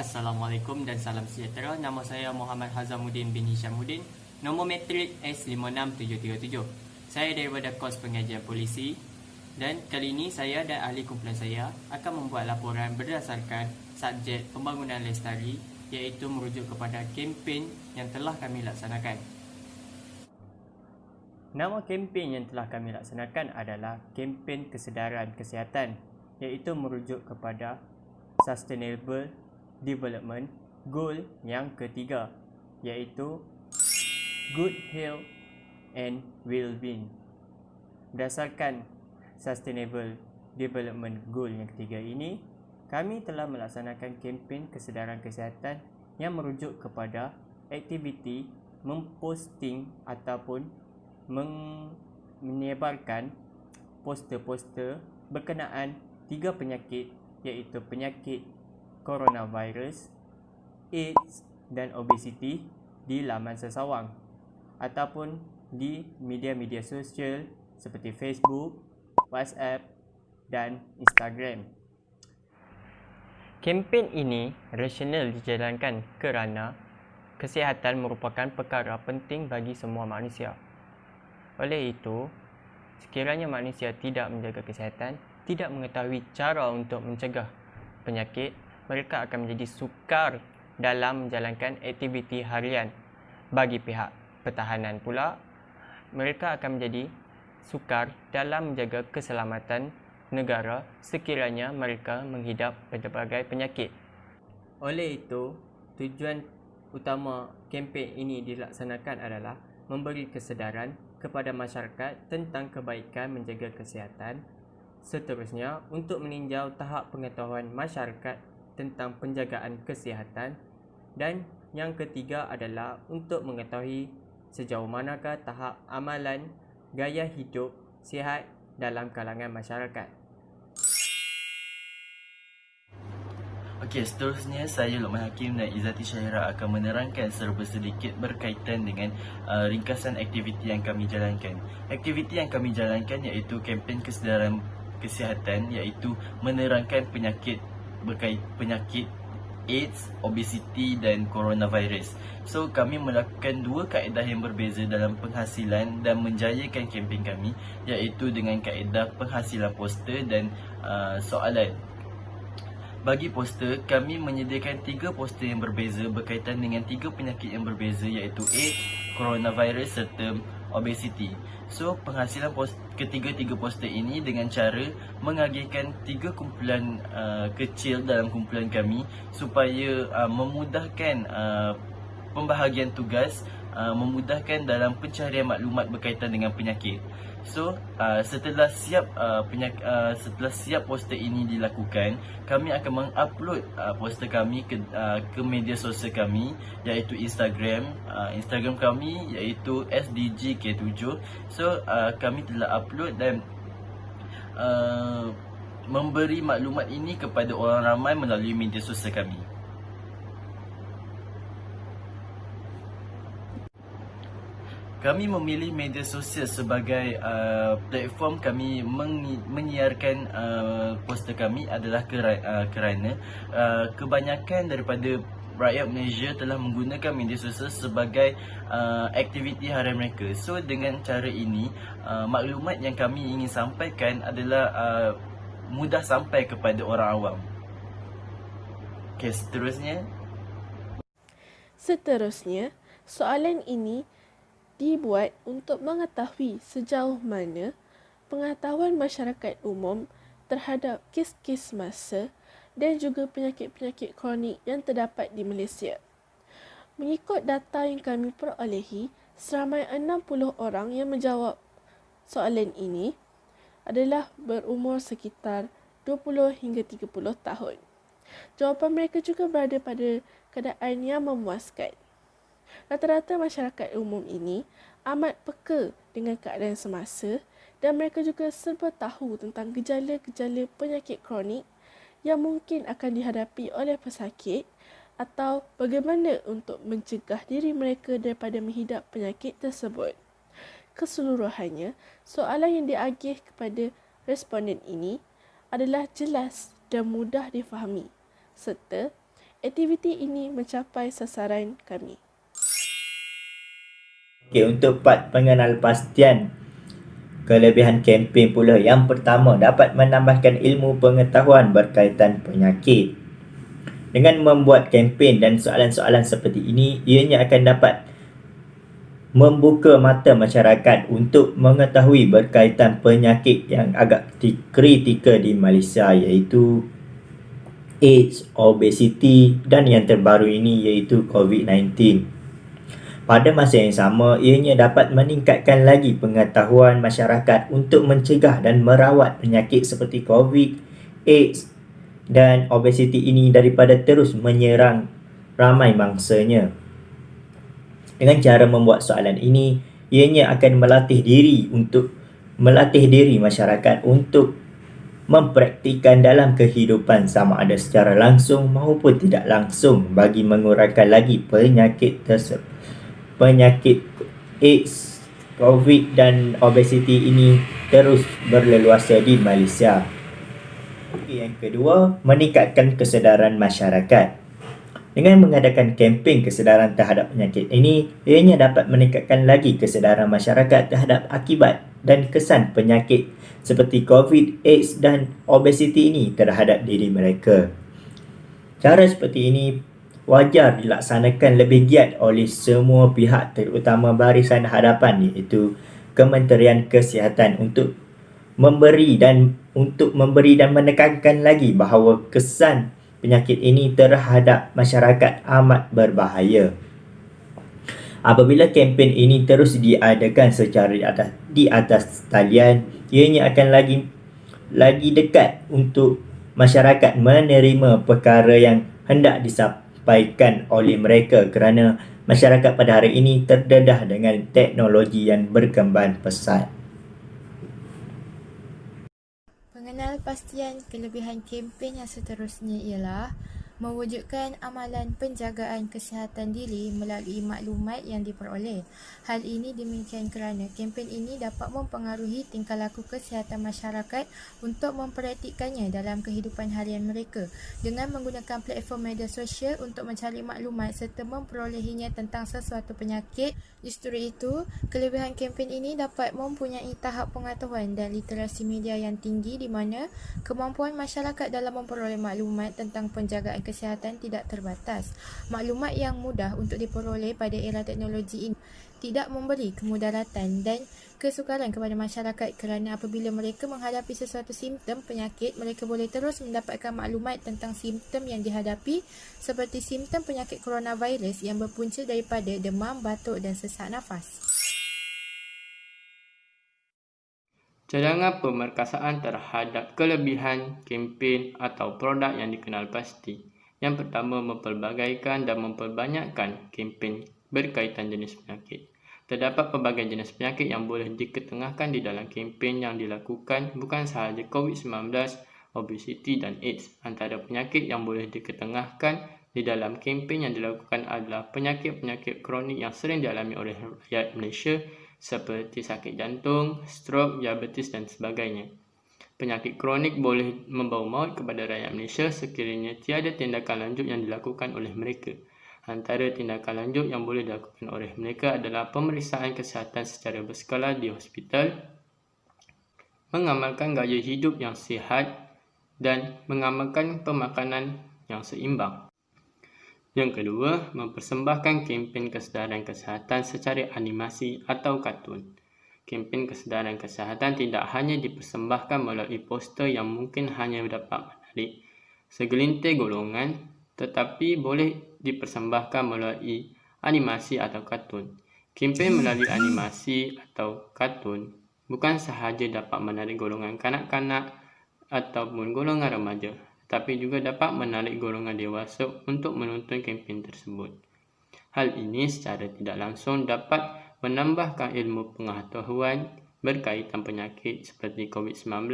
Assalamualaikum dan salam sejahtera. Nama saya Muhammad Hazamuddin bin Hishamuddin. Nombor matrik S56737. Saya daripada kos pengajian polisi dan kali ini saya dan ahli kumpulan saya akan membuat laporan berdasarkan subjek pembangunan lestari, iaitu merujuk kepada kempen yang telah kami laksanakan. Nama kempen yang telah kami laksanakan adalah kempen kesedaran kesihatan, iaitu merujuk kepada Sustainable Development Goal yang ketiga, iaitu Good Health and Well-being. Berdasarkan Sustainable Development Goal yang ketiga ini, kami telah melaksanakan kempen kesedaran kesihatan yang merujuk kepada aktiviti memposting ataupun menyebarkan poster-poster berkenaan 3 penyakit, iaitu penyakit coronavirus, AIDS dan obesiti di laman sesawang ataupun di media-media sosial seperti Facebook, WhatsApp dan Instagram. Kempen ini rasional dijalankan kerana kesihatan merupakan perkara penting bagi semua manusia. Oleh itu, sekiranya manusia tidak menjaga kesihatan, tidak mengetahui cara untuk mencegah penyakit, mereka akan menjadi sukar dalam menjalankan aktiviti harian. Bagi pihak pertahanan pula, mereka akan menjadi sukar dalam menjaga keselamatan negara sekiranya mereka menghidap berbagai penyakit. Oleh itu, tujuan utama kempen ini dilaksanakan adalah memberi kesedaran kepada masyarakat tentang kebaikan menjaga kesihatan. Seterusnya, untuk meninjau tahap pengetahuan masyarakat tentang penjagaan kesihatan, dan yang ketiga adalah untuk mengetahui sejauh manakah tahap amalan gaya hidup sihat dalam kalangan masyarakat. Okey, seterusnya saya Luqman Hakim dan Izzati Syahira akan menerangkan serba sedikit berkaitan dengan ringkasan aktiviti yang kami jalankan. Aktiviti yang kami jalankan iaitu kempen kesedaran kesihatan, iaitu menerangkan penyakit AIDS, obesiti dan coronavirus. So, kami melakukan 2 kaedah yang berbeza dalam penghasilan dan menjayakan kempen kami, iaitu dengan kaedah penghasilan poster dan soalan. Bagi poster, kami menyediakan 3 poster yang berbeza berkaitan dengan 3 penyakit yang berbeza, iaitu AIDS, coronavirus serta obesiti. So, penghasilan ketiga-tiga poster ini dengan cara mengagihkan 3 kumpulan kecil dalam kumpulan kami supaya memudahkan pembahagian tugas, memudahkan dalam pencarian maklumat berkaitan dengan penyakit. So, setelah siap poster ini dilakukan, kami akan mengupload poster kami ke media sosial kami, iaitu Instagram kami iaitu SDGK7. So, kami telah upload dan memberi maklumat ini kepada orang ramai melalui media sosial kami. Kami memilih media sosial sebagai platform kami menyiarkan poster kami adalah kerana kebanyakan daripada rakyat Malaysia telah menggunakan media sosial sebagai aktiviti harian mereka. So, dengan cara ini, maklumat yang kami ingin sampaikan adalah mudah sampai kepada orang awam. Okey, Seterusnya, soalan ini dibuat untuk mengetahui sejauh mana pengetahuan masyarakat umum terhadap kes-kes masa dan juga penyakit-penyakit kronik yang terdapat di Malaysia. Mengikut data yang kami perolehi, seramai 60 orang yang menjawab soalan ini adalah berumur sekitar 20 hingga 30 tahun. Jawapan mereka juga berada pada keadaan yang memuaskan. Rata-rata masyarakat umum ini amat peka dengan keadaan semasa dan mereka juga serba tahu tentang gejala-gejala penyakit kronik yang mungkin akan dihadapi oleh pesakit atau bagaimana untuk mencegah diri mereka daripada menghidap penyakit tersebut. Keseluruhannya, soalan yang diagih kepada responden ini adalah jelas dan mudah difahami serta aktiviti ini mencapai sasaran kami. Okey, untuk part pengenalpastian kelebihan kempen pula. Yang pertama, dapat menambahkan ilmu pengetahuan berkaitan penyakit. Dengan membuat kempen dan soalan-soalan seperti ini, ianya akan dapat membuka mata masyarakat untuk mengetahui berkaitan penyakit yang agak kritikal di Malaysia, iaitu AIDS, obesiti dan yang terbaru ini iaitu COVID-19. Pada masa yang sama, ianya dapat meningkatkan lagi pengetahuan masyarakat untuk mencegah dan merawat penyakit seperti COVID, AIDS dan obesiti ini daripada terus menyerang ramai mangsanya. Dengan cara membuat soalan ini, ianya akan melatih diri masyarakat untuk mempraktikkan dalam kehidupan sama ada secara langsung maupun tidak langsung bagi mengurangkan lagi penyakit AIDS, COVID dan obesiti ini terus berleluasa di Malaysia. Yang kedua, meningkatkan kesedaran masyarakat. Dengan mengadakan kempen kesedaran terhadap penyakit ini, ianya dapat meningkatkan lagi kesedaran masyarakat terhadap akibat dan kesan penyakit seperti COVID, AIDS dan obesiti ini terhadap diri mereka. Cara seperti ini wajar dilaksanakan lebih giat oleh semua pihak, terutama barisan hadapan iaitu Kementerian Kesihatan untuk memberi dan menekankan lagi bahawa kesan penyakit ini terhadap masyarakat amat berbahaya. Apabila kempen ini terus diadakan secara di atas talian, ianya akan lagi dekat untuk masyarakat menerima perkara yang hendak disampaikan oleh mereka kerana masyarakat pada hari ini terdedah dengan teknologi yang berkembang pesat. Pengenalpastian kelebihan kempen yang seterusnya ialah mewujudkan amalan penjagaan kesihatan diri melalui maklumat yang diperoleh. Hal ini demikian kerana kempen ini dapat mempengaruhi tingkah laku kesihatan masyarakat untuk mempraktikkannya dalam kehidupan harian mereka dengan menggunakan platform media sosial untuk mencari maklumat serta memperolehinya tentang sesuatu penyakit. Justru itu, kelebihan kempen ini dapat mempunyai tahap pengetahuan dan literasi media yang tinggi di mana kemampuan masyarakat dalam memperoleh maklumat tentang penjagaan kesihatan tidak terbatas. Maklumat yang mudah untuk diperoleh pada era teknologi ini tidak memberi kemudaratan dan kesukaran kepada masyarakat kerana apabila mereka menghadapi sesuatu simptom penyakit, mereka boleh terus mendapatkan maklumat tentang simptom yang dihadapi seperti simptom penyakit coronavirus yang berpunca daripada demam, batuk dan sesak nafas. Cadangan pemerkasaan terhadap kelebihan kempen atau produk yang dikenal pasti. Yang pertama, mempelbagaikan dan memperbanyakkan kempen berkaitan jenis penyakit. Terdapat pelbagai jenis penyakit yang boleh diketengahkan di dalam kempen yang dilakukan, bukan sahaja COVID-19, obesiti dan AIDS. Antara penyakit yang boleh diketengahkan di dalam kempen yang dilakukan adalah penyakit-penyakit kronik yang sering dialami oleh rakyat Malaysia seperti sakit jantung, strok, diabetes dan sebagainya. Penyakit kronik boleh membawa maut kepada rakyat Malaysia sekiranya tiada tindakan lanjut yang dilakukan oleh mereka. Antara tindakan lanjut yang boleh dilakukan oleh mereka adalah pemeriksaan kesihatan secara berskala di hospital, mengamalkan gaya hidup yang sihat dan mengamalkan pemakanan yang seimbang. Yang kedua, mempersembahkan kempen kesedaran kesihatan secara animasi atau kartun. Kempen kesedaran kesihatan tidak hanya dipersembahkan melalui poster yang mungkin hanya dapat menarik segelintir golongan, tetapi boleh dipersembahkan melalui animasi atau kartun. Kempen melalui animasi atau kartun bukan sahaja dapat menarik golongan kanak-kanak ataupun golongan remaja, tetapi juga dapat menarik golongan dewasa untuk menonton kempen tersebut. Hal ini secara tidak langsung dapat menambahkan ilmu pengetahuan berkaitan penyakit seperti COVID-19,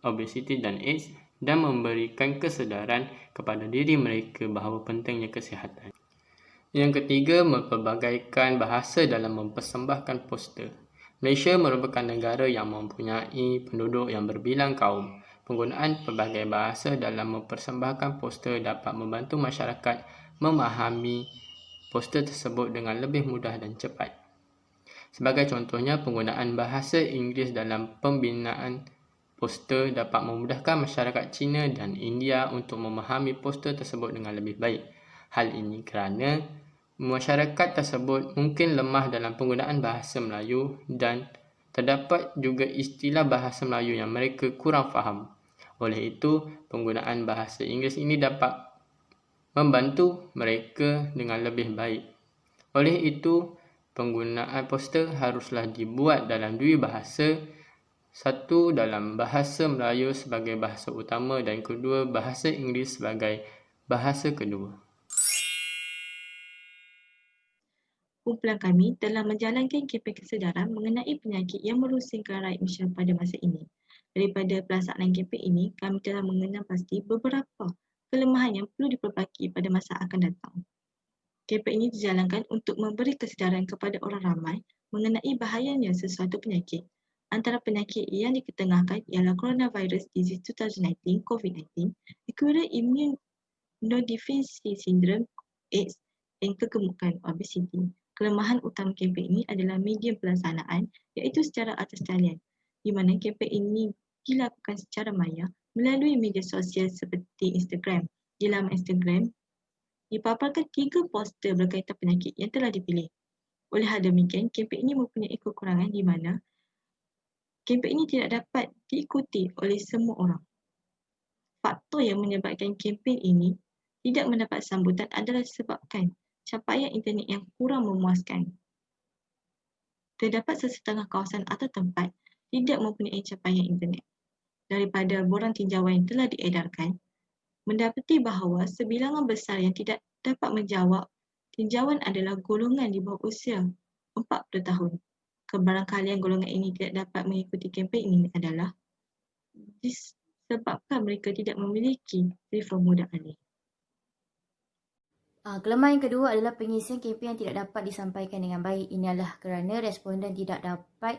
obesiti dan AIDS dan memberikan kesedaran kepada diri mereka bahawa pentingnya kesihatan. Yang ketiga, mempelbagaikan bahasa dalam mempersembahkan poster. Malaysia merupakan negara yang mempunyai penduduk yang berbilang kaum. Penggunaan pelbagai bahasa dalam mempersembahkan poster dapat membantu masyarakat memahami poster tersebut dengan lebih mudah dan cepat. Sebagai contohnya, penggunaan bahasa Inggeris dalam pembinaan poster dapat memudahkan masyarakat Cina dan India untuk memahami poster tersebut dengan lebih baik. Hal ini kerana masyarakat tersebut mungkin lemah dalam penggunaan bahasa Melayu dan terdapat juga istilah bahasa Melayu yang mereka kurang faham. Oleh itu, penggunaan bahasa Inggeris ini dapat membantu mereka dengan lebih baik. Oleh itu, penggunaan poster haruslah dibuat dalam dua bahasa, satu dalam bahasa Melayu sebagai bahasa utama dan kedua bahasa Inggeris sebagai bahasa kedua. Kumpulan kami telah menjalankan kempen kesedaran mengenai penyakit yang merusingkan rakyat Malaysia pada masa ini. Daripada pelaksanaan kempen ini, kami telah mengenal pasti beberapa kelemahan yang perlu diperbaiki pada masa akan datang. Kempen ini dijalankan untuk memberi kesedaran kepada orang ramai mengenai bahayanya sesuatu penyakit. Antara penyakit yang diketengahkan ialah Coronavirus Disease 2019 COVID-19, Acquired Immunodeficiency Syndrome AIDS dan kegemukan obesiti. Kelemahan utama kempen ini adalah medium pelaksanaan iaitu secara atas talian, di mana kempen ini dilakukan secara maya melalui media sosial seperti Instagram. Di laman Instagram, dipaparkan 3 poster berkaitan penyakit yang telah dipilih. Oleh hal demikian, kempen ini mempunyai kekurangan di mana kempen ini tidak dapat diikuti oleh semua orang. Faktor yang menyebabkan kempen ini tidak mendapat sambutan adalah disebabkan capaian internet yang kurang memuaskan. Terdapat sesetengah kawasan atau tempat tidak mempunyai capaian internet. Daripada borang tinjauan yang telah diedarkan, mendapati bahawa sebilangan besar yang tidak dapat menjawab tinjauan adalah golongan di bawah usia 40 tahun. Kebarangkalian golongan ini tidak dapat mengikuti kempen ini adalah disebabkan mereka tidak memiliki telefon mudah alih. Kelemahan yang kedua adalah pengisian kempen yang tidak dapat disampaikan dengan baik. Ini adalah kerana responden tidak dapat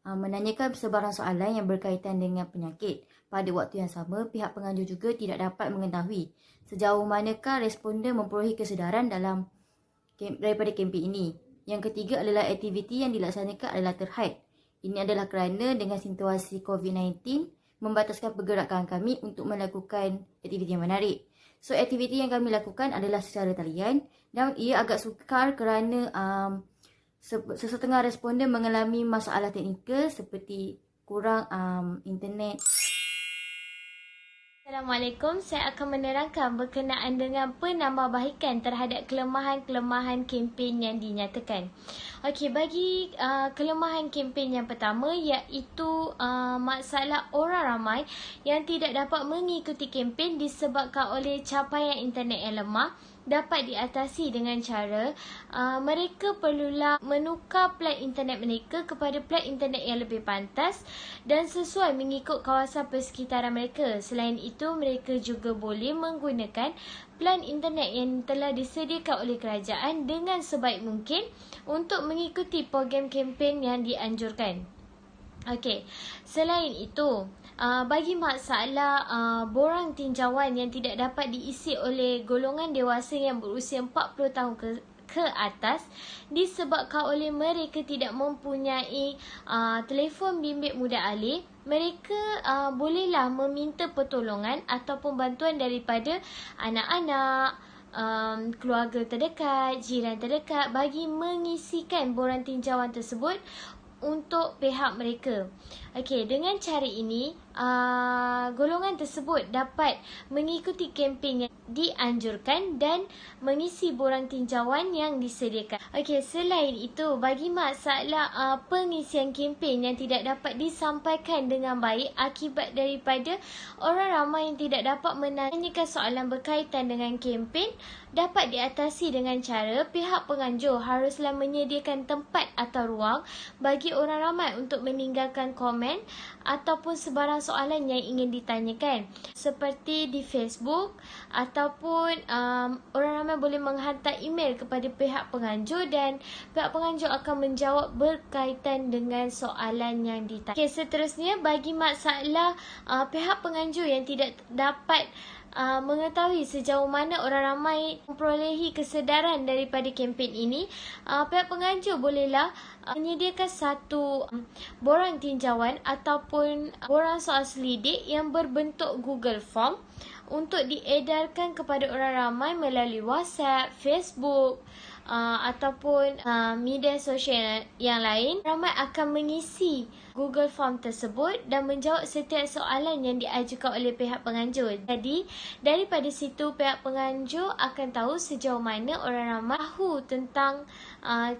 menanyakan sebarang soalan yang berkaitan dengan penyakit. Pada waktu yang sama, pihak penganjur juga tidak dapat mengetahui sejauh manakah responden memperolehi kesedaran daripada kempen ini. Yang ketiga adalah aktiviti yang dilaksanakan adalah terhad. Ini adalah kerana dengan situasi COVID-19 membataskan pergerakan kami untuk melakukan aktiviti yang menarik. So, aktiviti yang kami lakukan adalah secara talian dan ia agak sukar kerana sesetengah responden mengalami masalah teknikal seperti kurang internet. Assalamualaikum, saya akan menerangkan berkenaan dengan penambahbaikan terhadap kelemahan-kelemahan kempen yang dinyatakan. Okey, bagi kelemahan kempen yang pertama iaitu masalah orang ramai yang tidak dapat mengikuti kempen disebabkan oleh capaian internet yang lemah dapat diatasi dengan cara mereka perlulah menukar plan internet mereka kepada plan internet yang lebih pantas dan sesuai mengikut kawasan persekitaran mereka. Selain itu, mereka juga boleh menggunakan plan internet yang telah disediakan oleh kerajaan dengan sebaik mungkin untuk mengikuti program kempen yang dianjurkan. Okey, selain itu, bagi masalah borang tinjauan yang tidak dapat diisi oleh golongan dewasa yang berusia 40 tahun ke atas disebabkan oleh mereka tidak mempunyai telefon bimbit mudah alih, mereka bolehlah meminta pertolongan ataupun bantuan daripada anak-anak, keluarga terdekat, jiran terdekat bagi mengisikan borang tinjauan tersebut untuk pihak mereka. Okey, dengan cara ini, golongan tersebut dapat mengikuti kempen yang dianjurkan dan mengisi borang tinjauan yang disediakan. Okey, selain itu, bagi masalah pengisian kempen yang tidak dapat disampaikan dengan baik akibat daripada orang ramai yang tidak dapat menanyakan soalan berkaitan dengan kempen, dapat diatasi dengan cara pihak penganjur haruslah menyediakan tempat atau ruang bagi orang ramai untuk meninggalkan komen komen ataupun sebarang soalan yang ingin ditanyakan. Seperti di Facebook ataupun orang ramai boleh menghantar email kepada pihak penganjur dan pihak penganjur akan menjawab berkaitan dengan soalan yang ditanya. Okey, seterusnya bagi masalah pihak penganjur yang tidak dapat mengetahui sejauh mana orang ramai memperolehi kesedaran daripada kempen ini, pihak penganjur bolehlah menyediakan satu borang tinjauan ataupun borang soal selidik yang berbentuk Google Form untuk diedarkan kepada orang ramai melalui WhatsApp, Facebook ataupun media sosial yang lain. Ramai akan mengisi Google Form tersebut dan menjawab setiap soalan yang diajukan oleh pihak penganjur. Jadi, daripada situ pihak penganjur akan tahu sejauh mana orang ramai tahu tentang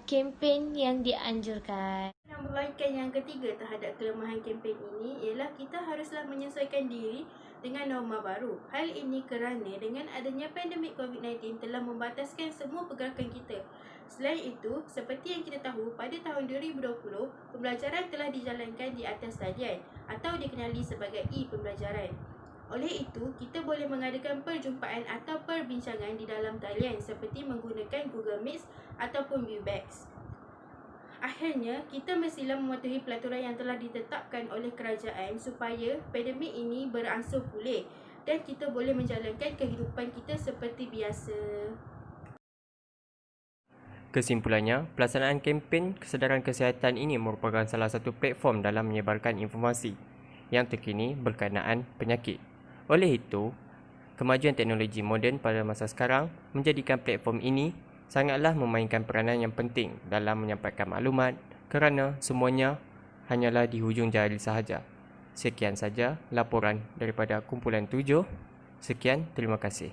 kempen yang dianjurkan. Berlaikan yang ketiga terhadap kelemahan kempen ini ialah kita haruslah menyesuaikan diri dengan norma baru. Hal ini kerana dengan adanya pandemik COVID-19 telah membataskan semua pergerakan kita. Selain itu, seperti yang kita tahu, pada tahun 2020, pembelajaran telah dijalankan di atas talian atau dikenali sebagai e-pembelajaran. Oleh itu, kita boleh mengadakan perjumpaan atau perbincangan di dalam talian seperti menggunakan Google Meet ataupun Webex. Akhirnya, kita mestilah mematuhi peraturan yang telah ditetapkan oleh kerajaan supaya pandemik ini beransur pulih dan kita boleh menjalankan kehidupan kita seperti biasa. Kesimpulannya, pelaksanaan kempen kesedaran kesihatan ini merupakan salah satu platform dalam menyebarkan informasi yang terkini berkenaan penyakit. Oleh itu, kemajuan teknologi moden pada masa sekarang menjadikan platform ini sangatlah memainkan peranan yang penting dalam menyampaikan maklumat kerana semuanya hanyalah di hujung jari sahaja. Sekian saja laporan daripada kumpulan 7. Sekian, terima kasih.